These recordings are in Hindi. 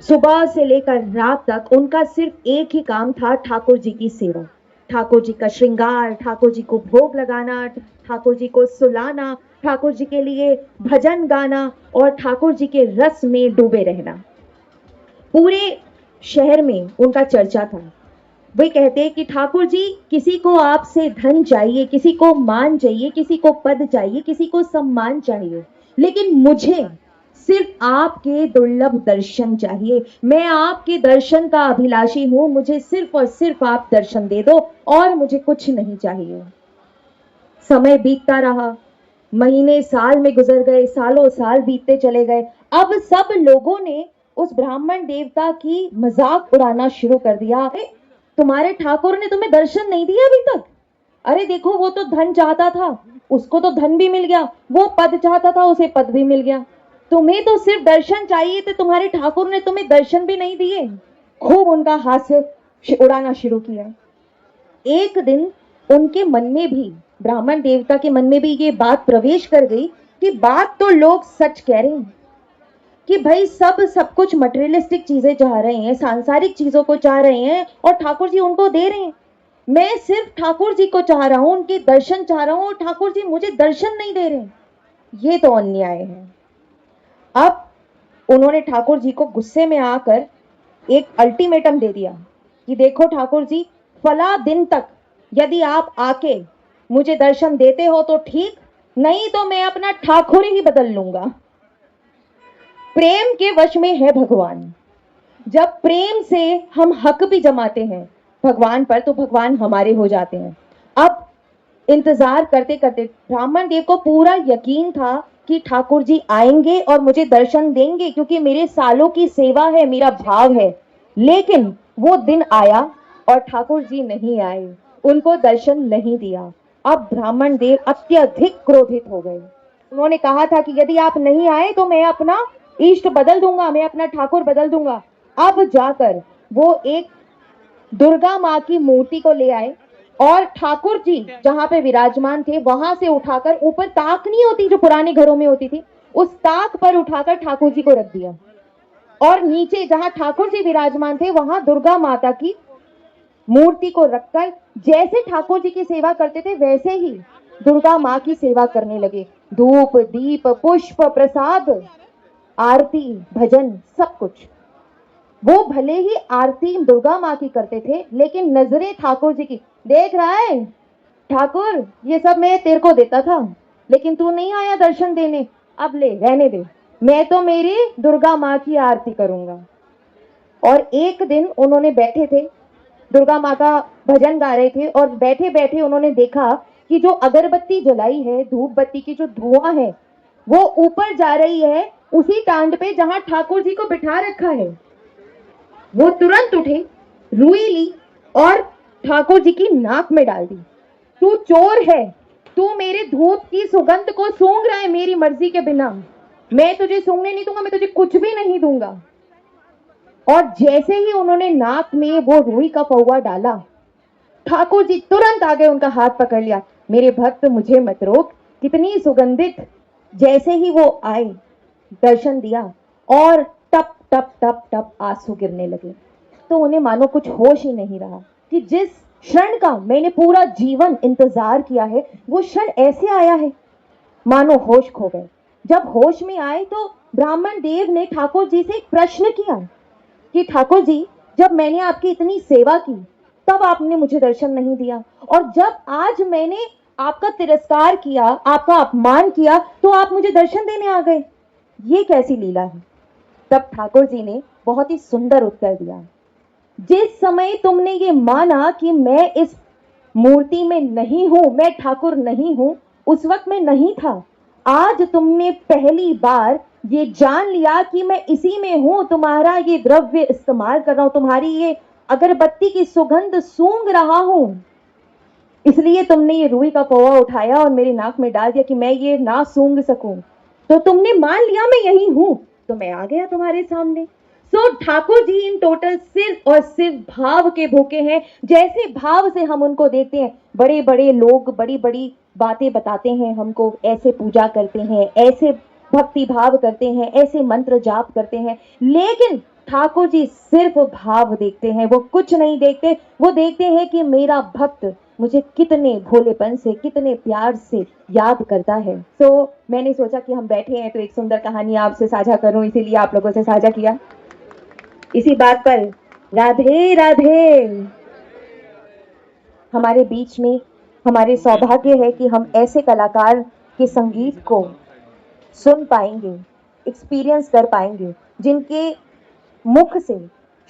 सुबह से लेकर रात तक उनका सिर्फ एक ही काम था, ठाकुर जी की सेवा, ठाकुर जी का श्रृंगार, ठाकुर जी को भोग लगाना, ठाकुर जी को सुलाना, ठाकुर जी के लिए भजन गाना और ठाकुर जी के रस में डूबे रहना। पूरे शहर में उनका चर्चा था। वे कहते कि ठाकुर जी, किसी को आपसे धन चाहिए, किसी को मान चाहिए, किसी को पद चाहिए, किसी को सम्मान चाहिए, लेकिन मुझे सिर्फ आपके दुर्लभ दर्शन चाहिए। मैं आपके दर्शन का अभिलाषी हूं, मुझे सिर्फ और सिर्फ आप दर्शन दे दो और मुझे कुछ नहीं चाहिए। समय बीतता रहा, महीने साल में गुजर गए, सालों साल बीतते चले गए। अब सब लोगों ने उस ब्राह्मण देवता की मजाक उड़ाना शुरू कर दिया। अरे, तुम्हारे ठाकुर ने तुम्हें दर्शन नहीं दिया अभी तक? अरे देखो, वो तो धन चाहता था, उसको तो धन भी मिल गया, वो पद चाहता था, उसे पद भी मिल गया। तुम्हें तो सिर्फ दर्शन चाहिए थे, तुम्हारे ठाकुर ने तुम्हें दर्शन भी नहीं दिए। खूब उनका हास्य उड़ाना शुरू किया। एक दिन उनके मन में भी, ब्राह्मण देवता के मन में भी ये बात प्रवेश कर गई कि बात तो लोग सच कह रहे हैं कि भाई सब कुछ मटेरियलिस्टिक चीजें चाह रहे हैं, सांसारिक चीजों को चाह रहे हैं और ठाकुर जी उनको दे रहे हैं। मैं सिर्फ ठाकुर जी को चाह रहा हूं, उनके दर्शन चाह रहा हूं और ठाकुर जी मुझे दर्शन नहीं दे रहे। ये तो अन्याय है। अब उन्होंने ठाकुर जी को गुस्से में आकर एक अल्टीमेटम दे दिया कि देखो ठाकुर जी, फला दिन तक यदि आप आके मुझे दर्शन देते हो तो ठीक, नहीं तो मैं अपना ठाकुर ही बदल लूंगा। प्रेम के वश में है भगवान। जब प्रेम से हम हक भी जमाते हैं भगवान पर, तो भगवान हमारे हो जाते हैं। अब इंतजार करते करते ब्राह्मण देव को पूरा यकीन था कि ठाकुर जी आएंगे और मुझे दर्शन देंगे, क्योंकि मेरे सालों की सेवा है, मेरा भाव है। लेकिन वो दिन आया और ठाकुर जी नहीं आए, उनको दर्शन नहीं दिया। अब ब्राह्मण देव अत्यधिक क्रोधित हो गए। उन्होंने कहा था कि यदि आप नहीं आए तो मैं अपना इष्ट बदल दूंगा, मैं अपना ठाकुर बदल दूंगा। अब जाकर वो एक दुर्गा माँ की मूर्ति को ले आए और ठाकुर जी जहां पे विराजमान थे वहां से उठाकर, ऊपर ताक नहीं होती जो पुराने घरों में होती थी, उस ताक पर उठाकर ठाकुर जी को रख दिया और नीचे जहां ठाकुर जी विराजमान थे वहां दुर्गा माता की मूर्ति को रखकर जैसे ठाकुर जी की सेवा करते थे वैसे ही दुर्गा माँ की सेवा करने लगे। धूप दीप पुष्प प्रसाद आरती भजन सब कुछ। वो भले ही आरती दुर्गा माँ की करते थे, लेकिन नजरें ठाकुर जी की। देख रहा है ठाकुर, ये सब मैं तेरे को देता था, लेकिन तू नहीं आया दर्शन देने, अब ले, रहने दे, मैं तो मेरी दुर्गा माँ की आरती करूंगा। और एक दिन उन्होंने बैठे थे, दुर्गा माँ का भजन गा रहे थे और बैठे बैठे उन्होंने देखा कि जो अगरबत्ती जलाई है, धूप बत्ती की जो धुआं है, वो ऊपर जा रही है उसी टांड पे जहां ठाकुर जी को बिठा रखा है। वो तुरंत उठे, रुई ली और ठाकुर जी की नाक में डाल दी। तू चोर है, तू मेरे धूप की सुगंध को सूंघ रहा है मेरी मर्जी के बिना, मैं तुझे सूंघने नहीं दूंगा, मैं तुझे कुछ भी नहीं दूंगा। और जैसे ही उन्होंने नाक में वो रुई का पौवा डाला, ठाकुर जी तुरंत आगे उनका हाथ पकड़ लिया। मेरे भक्त मुझे मत रोक, कितनी सुगंधित। जैसे ही वो आए, दर्शन दिया और टप टप टप टप आंसू गिरने लगे। तो उन्हें मानो कुछ होश ही नहीं रहा कि जिस क्षण का मैंने पूरा जीवन इंतजार किया है वो क्षण ऐसे आया है। मानो होश खो गए। जब होश में आए तो ब्राह्मण देव ने ठाकुर जी से एक प्रश्न किया कि ठाकुर जी, जब मैंने आपकी इतनी सेवा की तब आपने मुझे दर्शन नहीं दिया, और जब आज मैंने आपका तिरस्कार किया, आपका अपमान किया, तो आप मुझे दर्शन देने आ गए। ये कैसी लीला है? तब ठाकुर जी ने बहुत ही सुंदर उत्तर दिया। जिस समय तुमने ये माना कि मैं इस मूर्ति में नहीं हूं, मैं ठाकुर नहीं हूं, उस वक्त मैं नहीं था। आज तुमने पहली बार ये जान लिया कि मैं इसी में हूं, तुम्हारा ये द्रव्य इस्तेमाल कर रहा हूं, तुम्हारी ये अगरबत्ती की सुगंध सूंघ रहा हूं, इसलिए तुमने ये रुई का पौवा उठाया और मेरी नाक में डाल दिया कि मैं ये ना सूंघ सकूं। तो तुमने मान लिया मैं यही हूं, तो मैं आ गया तुम्हारे सामने। सो ठाकुर जी इन टोटल सिर्फ और सिर्फ भाव के भूखे हैं। जैसे भाव से हम उनको देखते हैं, बड़े बड़े लोग बड़ी बड़ी बातें बताते हैं हमको, ऐसे पूजा करते हैं, ऐसे भक्ति भाव करते हैं, ऐसे मंत्र जाप करते हैं, लेकिन ठाकुर जी सिर्फ भाव देखते हैं, वो कुछ नहीं देखते। वो देखते हैं कि मेरा भक्त मुझे कितने भोलेपन से, कितने प्यार से याद करता है। मैंने सोचा कि हम बैठे हैं तो एक सुंदर कहानी आपसे साझा करूं, इसीलिए आप लोगों से साझा किया। इसी बात पर राधे राधे। हमारे बीच में हमारे सौभाग्य है कि हम ऐसे कलाकार के संगीत को सुन पाएंगे, एक्सपीरियंस कर पाएंगे, जिनके मुख से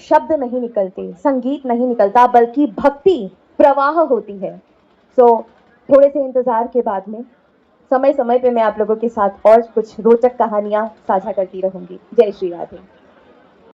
शब्द नहीं निकलते, संगीत नहीं निकलता, बल्कि भक्ति प्रवाह होती है। थोड़े से इंतजार के बाद में समय समय पे मैं आप लोगों के साथ और कुछ रोचक कहानियां साझा करती रहूंगी। जय श्री राधे।